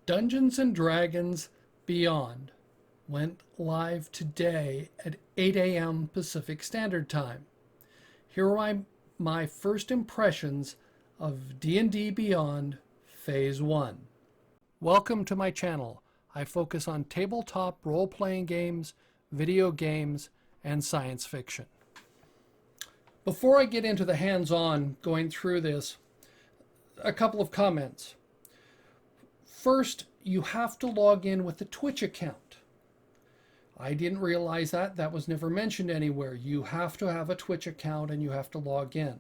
Dungeons and Dragons Beyond went live today at 8 a.m. Pacific Standard Time. Here are my first impressions of D&D Beyond Phase 1. Welcome to my channel. I focus on tabletop role-playing games, video games, and science fiction. Before I get into the hands-on going through this, a couple of comments. First, you have to log in with the Twitch account. I didn't realize that. That was never mentioned anywhere. You have to have a Twitch account and you have to log in.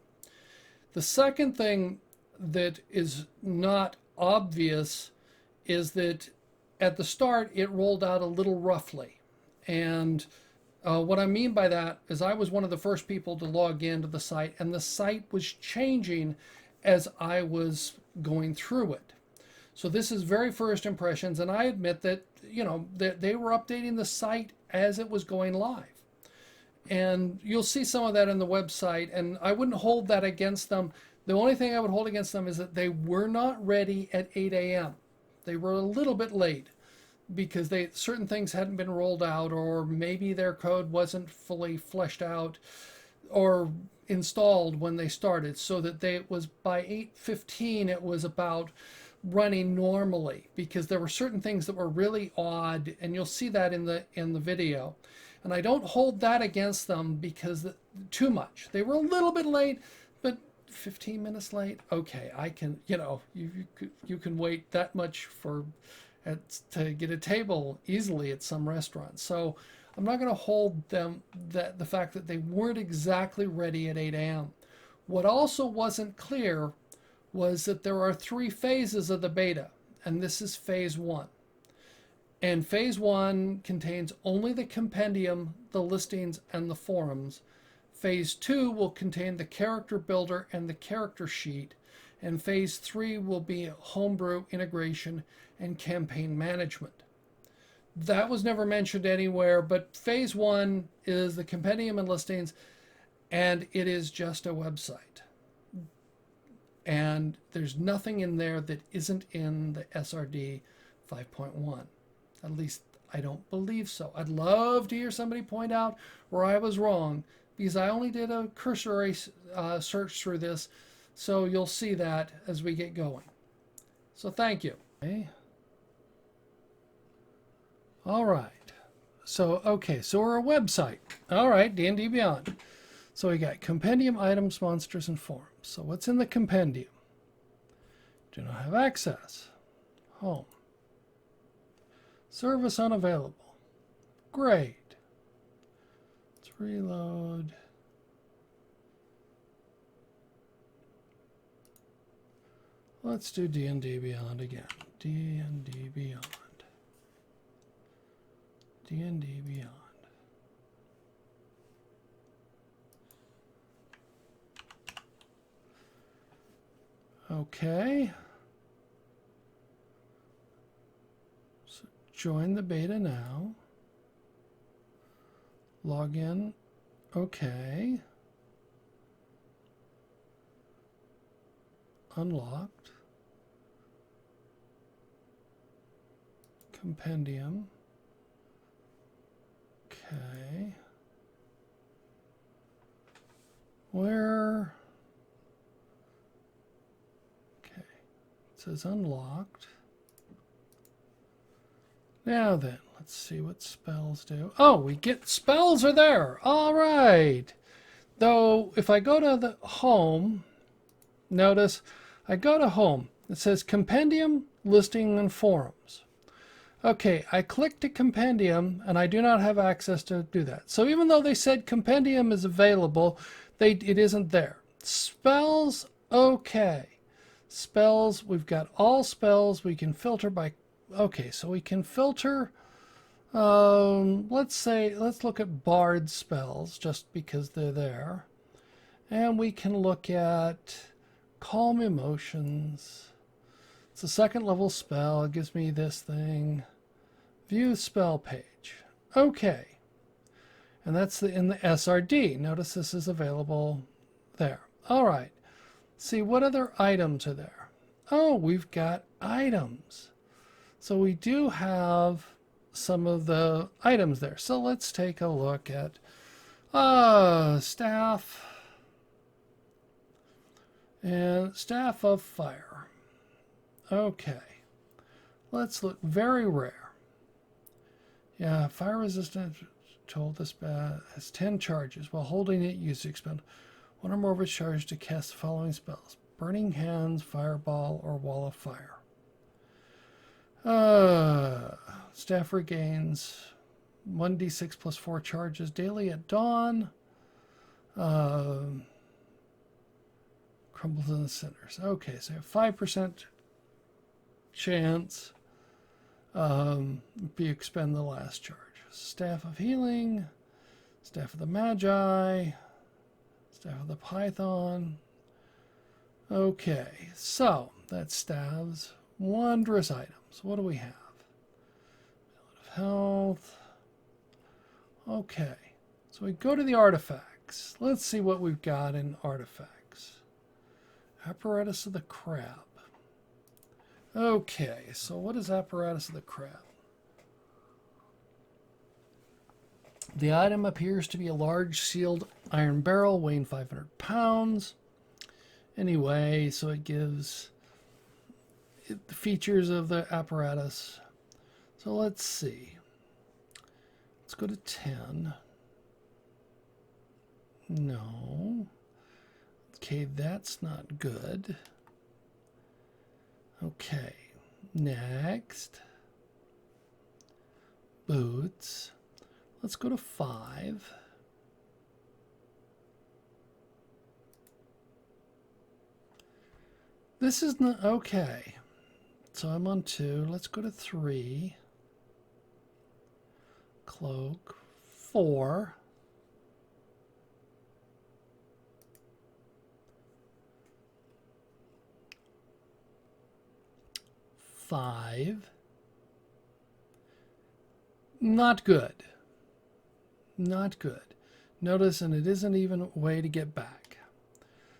The second thing that is not obvious is that at the start it rolled out a little roughly. And what I mean by that is I was one of the first people to log into the site, and the site was changing as I was going through it. So this is very first impressions, and I admit that, that they were updating the site as it was going live. And you'll see some of that in the website, and I wouldn't hold that against them. The only thing I would hold against them is that they were not ready at 8 a.m. They were a little bit late because certain things hadn't been rolled out, or maybe their code wasn't fully fleshed out or installed when they started, so that it was by 8:15 it was about running normally, because there were certain things that were really odd, and you'll see that in the video. And I don't hold that against them because too much. They were a little bit late, but 15 minutes late, okay, I can, you can wait that much to get a table easily at some restaurants. So I'm not going to hold them the fact that they weren't exactly ready at 8 a.m. What also wasn't clear was that there are 3 phases of the beta, and this is phase 1. And phase 1 contains only the compendium, the listings, and the forums. Phase 2 will contain the character builder and the character sheet, and phase 3 will be homebrew integration and campaign management. That was never mentioned anywhere, but phase 1 is the compendium and listings, and it is just a website. And there's nothing in there that isn't in the SRD 5.1. At least I don't believe so. I'd love to hear somebody point out where I was wrong, because I only did a cursory search through this, so you'll see that as we get going. So thank you. Okay. All right. So we're a website. All right, D&D Beyond. So we got compendium, items, monsters, and forums. So what's in the compendium? Do not have access. Home. Service unavailable. Great. Let's reload. Let's do D&D Beyond again. D&D Beyond. D&D Beyond. Okay. So join the beta now. Log in. Okay. Unlocked. Compendium. Okay. Where? Okay. It says unlocked. Now then, let's see what spells do. Oh, we get spells are there. All right. Though, if I go to the home, notice I go to home. It says compendium, listing, and forums. Okay, I click to compendium, and I do not have access to do that. So even though they said compendium is available, it isn't there. Spells, okay. Spells, we've got all spells. We can filter by, okay, so we can filter, let's look at bard spells, just because they're there. And we can look at calm emotions. It's a 2nd level spell. It gives me this thing. View spell page. Okay. And that's in the SRD. Notice this is available there. All right. See, what other items are there? Oh, we've got items. So we do have some of the items there. So let's take a look at staff and staff of fire. Okay. Let's look. Very rare. Yeah, fire resistant. Told this has 10 charges. While holding it, use to expend one or more of its charges to cast the following spells: Burning Hands, Fireball, or Wall of Fire. Staff regains 1d6 plus 4 charges daily at dawn. Crumbles in the centers. Okay, so you have 5% chance if you expend the last charge. Staff of Healing, Staff of the Magi, Staff of the Python. Okay, so that's staves. Wondrous items. What do we have? Of Health. Okay, so we go to the artifacts. Let's see what we've got in artifacts. Apparatus of the Crab. Okay, so what is Apparatus of the Crab? The item appears to be a large sealed iron barrel weighing 500 pounds. Anyway, so it gives the features of the apparatus. So let's see. Let's go to 10. No. Okay, that's not good. Okay, next. Boots. Let's go to 5. This is not okay. So I'm on 2. Let's go to 3. Cloak. 4. 5. Not good. Not good. Notice, and it isn't even a way to get back.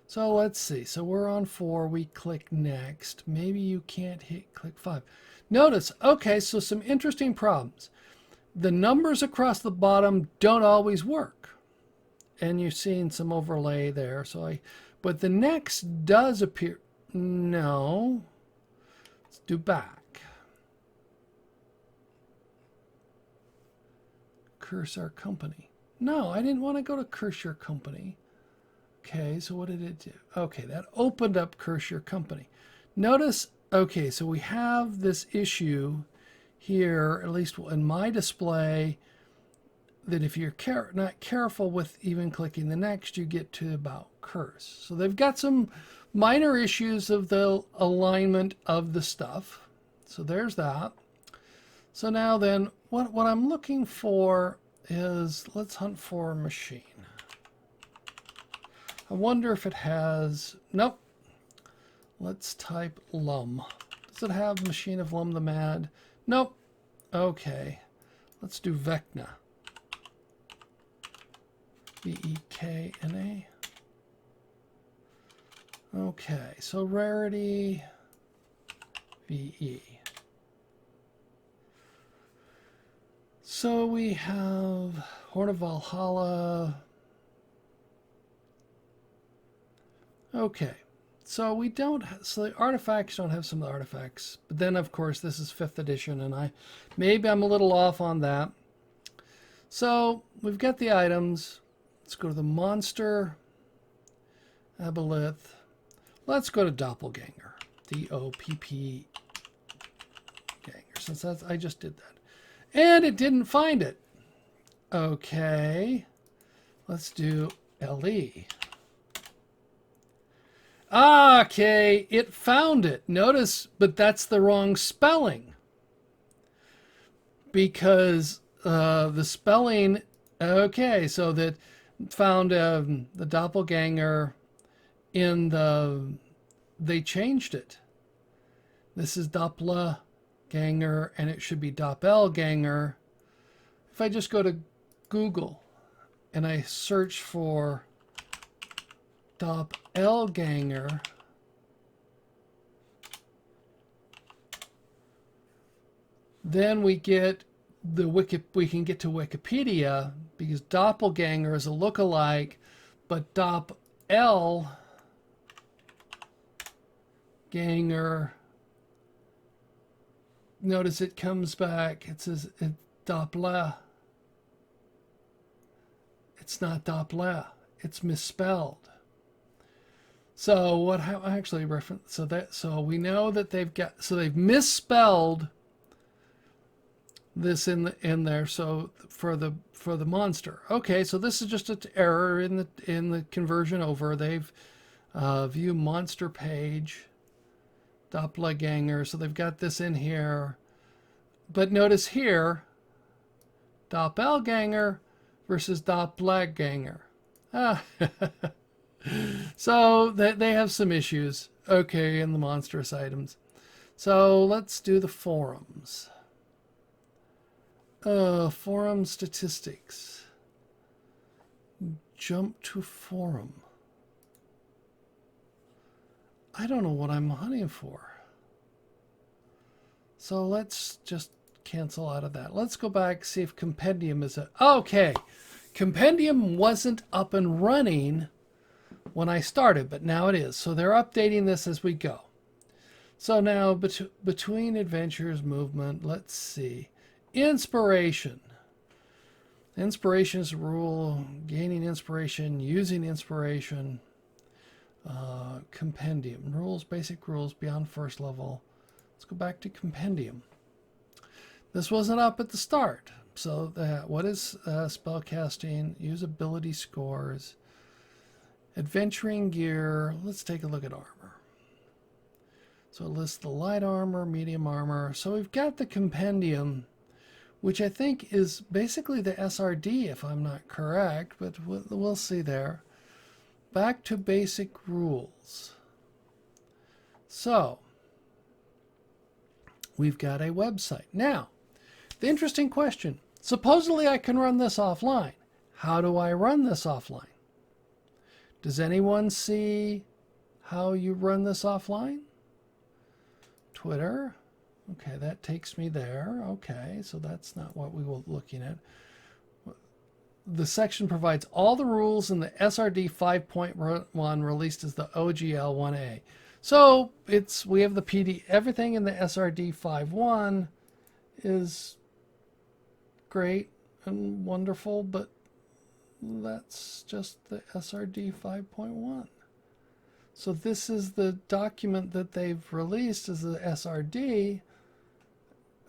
So let's see. So we're on 4. We click next. Maybe you can't click 5. Notice, okay, so some interesting problems. The numbers across the bottom don't always work. And you're seeing some overlay there. But the next does appear. No. Let's do back. Curse our company. No, I didn't want to go to curse your company. Okay, so what did it do? Okay, that opened up curse your company. Notice, okay, so we have this issue here, at least in my display, that if you're not careful with even clicking the next, you get to about curse. So they've got some minor issues of the alignment of the stuff. So there's that. So now then, what I'm looking for is, let's hunt for a machine. I wonder if it has, nope. Let's type Lum. Does it have Machine of Lum the Mad? Nope. Okay. Let's do Vecna. Vekna. Okay, so rarity VE. So we have Horn of Valhalla. Okay, so we don't, so the artifacts don't have some of the artifacts, but then of course this is 5th edition and maybe I'm a little off on that. So we've got the items. Let's go to the monster, Aboleth. Let's go to Doppelganger, D-O-P-P Ganger, since that's, I just did that. And it didn't find it. Okay, let's do LE. Okay, it found it. Notice, but that's the wrong spelling. Because the spelling, okay, so that found the doppelganger in they changed it. This is Doppelganger, and it should be Doppelganger. If I just go to Google and I search for Doppelganger, Then we get we can get to Wikipedia because doppelganger is a lookalike, but doppelganger, notice it comes back. It says Doppler. It's not Doppler. It's misspelled. So what actually reference? So we know that they've misspelled this in there. So for the monster. Okay, so this is just an error in the conversion over. They've view monster page. Doppelganger. So they've got this in here. But notice here, doppelganger versus doppelganger. So they have some issues, okay, in the monstrous items. So let's do the forums. Forum statistics. Jump to forum. I don't know what I'm hunting for. So let's just cancel out of that. Let's go back, see if Compendium is okay. Compendium wasn't up and running when I started, but now it is. So they're updating this as we go. So now between adventures, movement, let's see. Inspiration. Inspiration is a rule, gaining inspiration, using inspiration. Compendium. Rules, basic rules beyond first level. Let's go back to Compendium. This wasn't up at the start. So what is spellcasting? Usability scores. Adventuring gear. Let's take a look at armor. So it lists the light armor, medium armor. So we've got the Compendium, which I think is basically the SRD, if I'm not correct, but we'll see there. Back to basic rules. So we've got a website. Now, the interesting question. Supposedly I can run this offline. How do I run this offline? Does anyone see how you run this offline? Twitter. Okay, that takes me there. Okay, so that's not what we were looking at. The section provides all the rules in the SRD 5.1 released as the OGL 1A. So we have the PD. Everything in the SRD 5.1 is great and wonderful, but that's just the SRD 5.1. So this is the document that they've released as the SRD,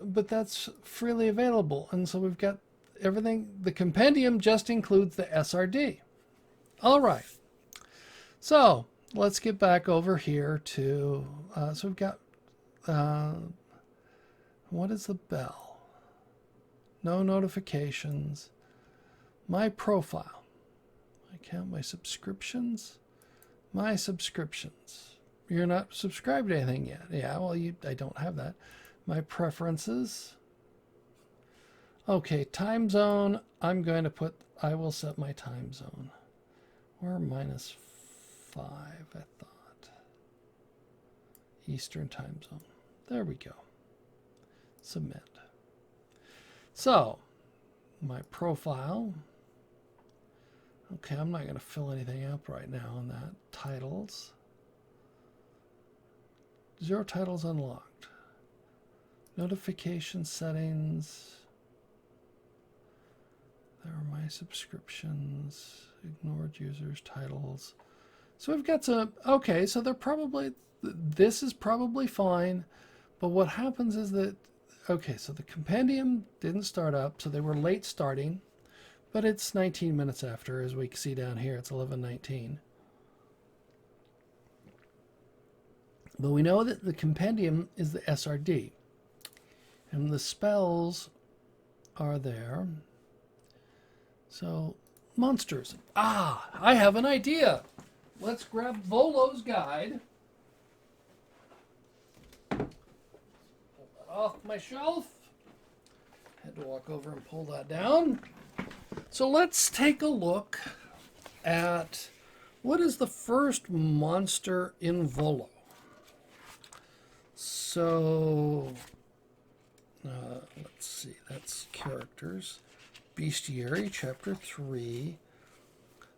but that's freely available. And so we've got everything. The Compendium just includes the SRD. All right. So let's get back over here to, so we've got, what is the bell? No notifications. My profile. I count my subscriptions. My subscriptions. You're not subscribed to anything yet. Yeah, well, I don't have that. My preferences. Okay, time zone. I'm going to put, I will set my time zone. Or -5, I thought. Eastern time zone. There we go. Submit. So, my profile. Okay, I'm not going to fill anything up right now on that. Titles. 0 titles unlocked. Notification settings. There are my subscriptions. Ignored users, titles. So we've got some, okay, so they're probably, this is probably fine. But what happens is that, okay, so the Compendium didn't start up, so they were late starting. But it's 19 minutes after, as we see down here. It's 11:19. But we know that the Compendium is the SRD. And the spells are there. So, monsters. Ah, I have an idea. Let's grab Volo's guide. Pull that off my shelf. Had to walk over and pull that down. So let's take a look at what is the first monster in Volo. So It's characters. Bestiary, Chapter 3.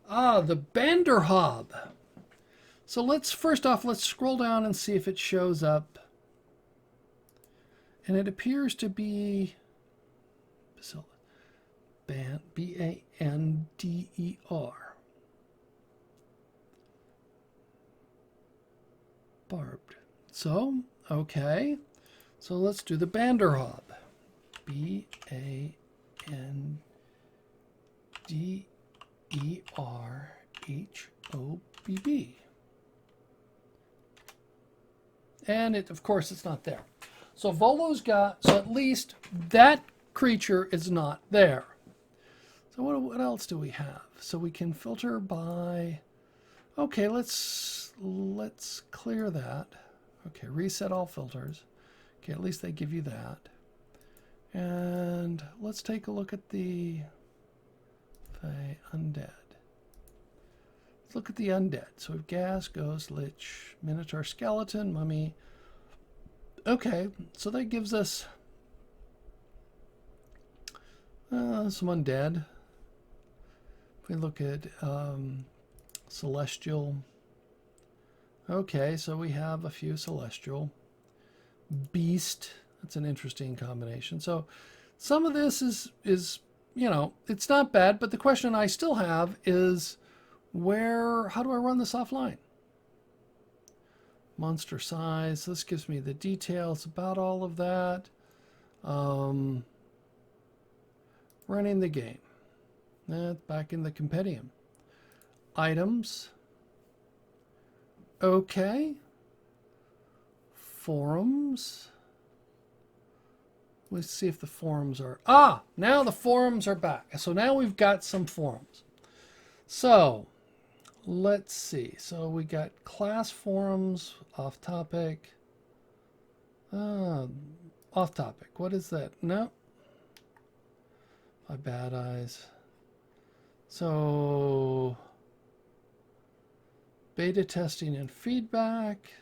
Ah, the Banderhob. So let's scroll down and see if it shows up. And it appears to be B-A-N-D-E-R. Barbed. So, okay. So let's do the Banderhob. B-A-N-D-E-R-H-O-B-B. And it, of course, it's not there. So Volo's got, so at least that creature is not there. So what else do we have? So we can filter by, okay, let's clear that. Okay, reset all filters. Okay, at least they give you that. And let's take a look at the undead. Let's look at the undead. So we have ghast, ghost, lich, minotaur, skeleton, mummy. Okay, so that gives us some undead. If we look at celestial. Okay, so we have a few celestial. Beast, that's an interesting combination. So some of this is you know, it's not bad, but the question I still have is how do I run this offline? Monster size, this gives me the details about all of that. Running the game. Back in the compendium. Items. Okay. Forums. Let's see if the forums are... Ah! Now the forums are back. So now we've got some forums. So, let's see. So we got class forums, off topic. Off topic. What is that? No. My bad eyes. So, beta testing and feedback.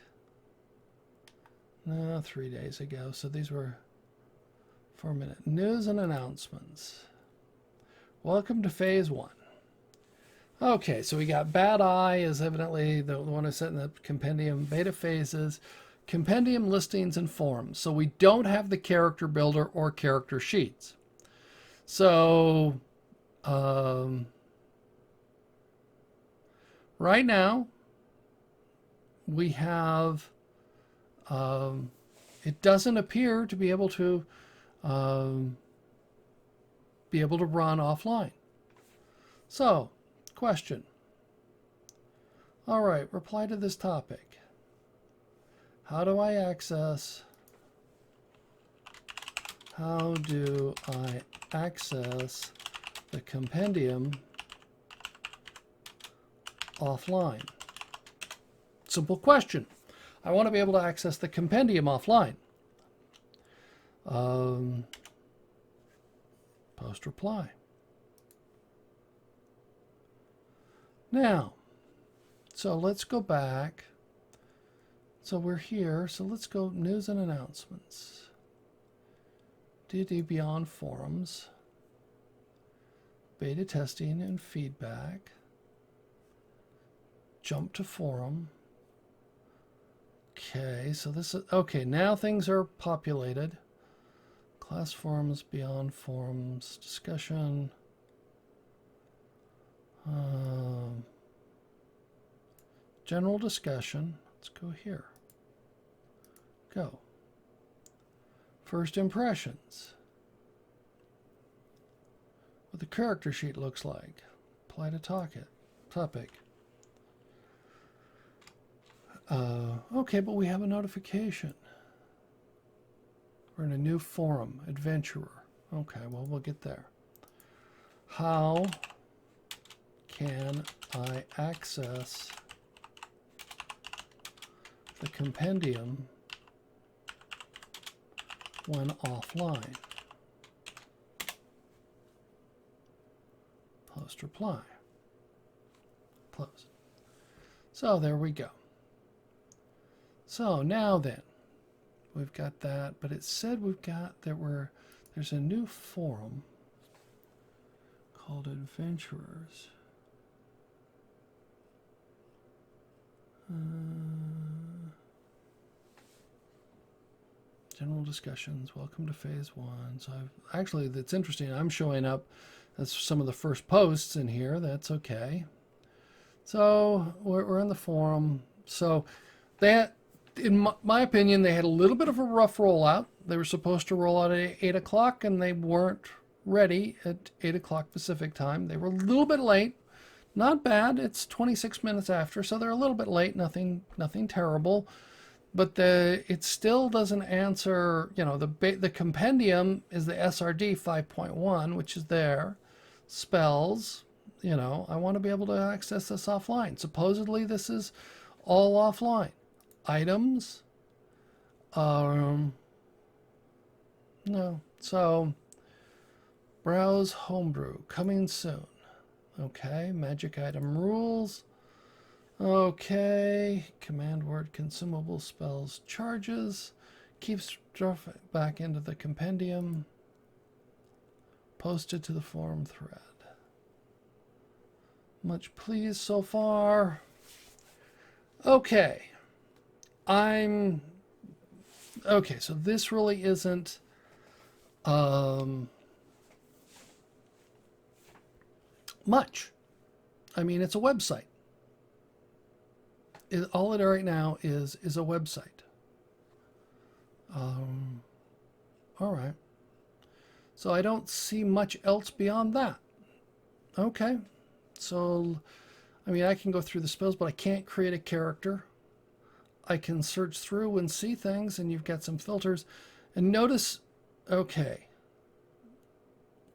No, 3 days ago. So these were 4 minutes. News and announcements. Welcome to phase 1. Okay, so we got Bad Eye is evidently the one I set in the compendium. Beta phases, compendium listings and forums. So we don't have the character builder or character sheets. So right now we have it doesn't appear to be able to run offline. So question. All right, reply to this topic. How do I access the compendium offline? Simple question. I want to be able to access the compendium offline. Post reply. Now, so let's go back. So we're here. So let's go news and announcements. D&D Beyond forums. Beta testing and feedback. Jump to forum. Okay, so this is, okay, now things are populated. Class forums, beyond forums, discussion. General discussion. Let's go here. Go. First impressions. What the character sheet looks like. Apply to topic. Okay, but we have a notification. We're in a new forum, adventurer. Okay, well, we'll get there. How can I access the compendium when offline? Post reply. Close. So there we go. So now then, we've got that, but it said there were There's a new forum called Adventurers. General discussions. Welcome to phase 1. So actually, that's interesting. I'm showing up as some of the first posts in here. That's okay. So we're in the forum. So that, in my opinion, they had a little bit of a rough rollout. They were supposed to roll out at 8 o'clock, and they weren't ready at 8 o'clock Pacific time. They were a little bit late. Not bad. It's 26 minutes after, so they're a little bit late. Nothing terrible. But it still doesn't answer, you know, the compendium is the SRD 5.1, which is there. Spells, you know, I want to be able to access this offline. Supposedly this is all offline. Items, no. So, browse Homebrew, coming soon. Okay, magic item rules. Okay, command word consumable spells charges. Keeps stuff back into the compendium. Posted to the forum thread. Much pleased so far. Okay. Okay, so this really isn't much. I mean, it's a website. All it right now is a website. All right. So I don't see much else beyond that. Okay. So, I mean, I can go through the spells, but I can't create a character. I can search through and see things, and you've got some filters. And notice, okay.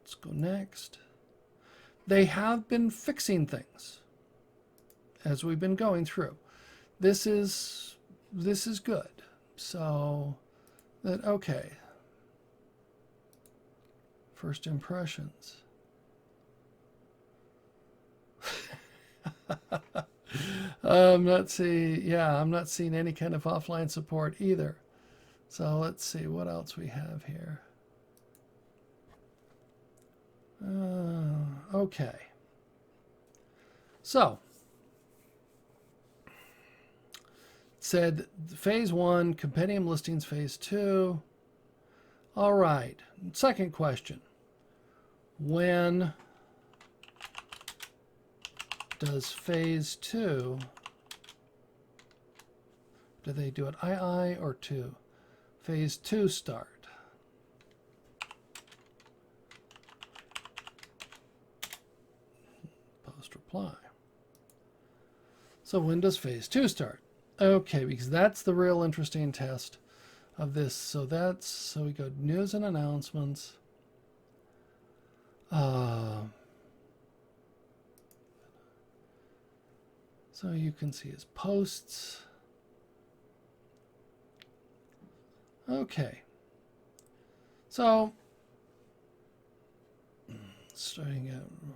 Let's go next. They have been fixing things as we've been going through. This is good. So that, okay. First impressions. I'm not seeing any kind of offline support either. So let's see what else we have here. Okay. So said phase 1, compendium listings phase 2. All right. Second question. When does phase 2, do they do it II or 2? Phase 2 start. Post reply. So when does phase 2 start? Okay, because that's the real interesting test of this. So we go news and announcements. So you can see his posts. Okay. So starting out with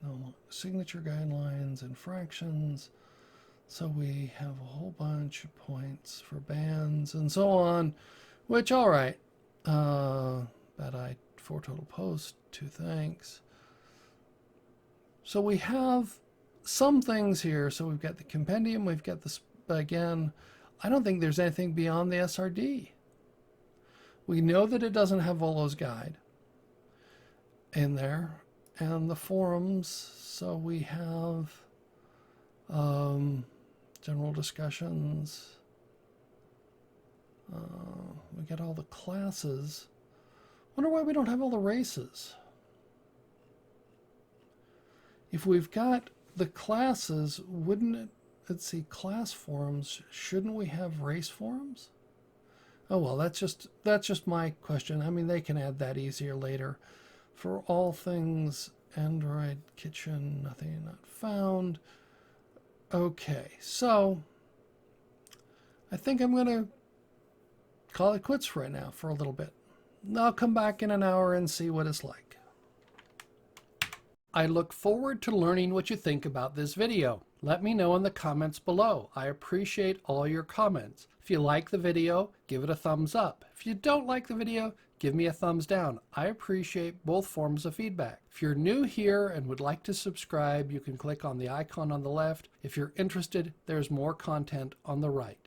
no signature guidelines and fractions. So we have a whole bunch of points for bands and so on, which, all right. Bad eye, 4 total posts, 2 thanks. So we have some things here. So we've got the compendium, we've got this, again, I don't think there's anything beyond the SRD. We know that it doesn't have Volo's guide in there, and the forums. So we have general discussions. We get all the classes. Wonder why we don't have all the races. If we've got the classes, wouldn't it, let's see, class forums, shouldn't we have race forums? Oh well, that's just my question. I mean, they can add that easier later. For all things Android Kitchen, nothing not found. Okay, so I think I'm going to call it quits right now for a little bit. I'll come back in an hour and see what it's like. I look forward to learning what you think about this video. Let me know in the comments below. I appreciate all your comments. If you like the video, give it a thumbs up. If you don't like the video, give me a thumbs down. I appreciate both forms of feedback. If you're new here and would like to subscribe, you can click on the icon on the left. If you're interested, there's more content on the right.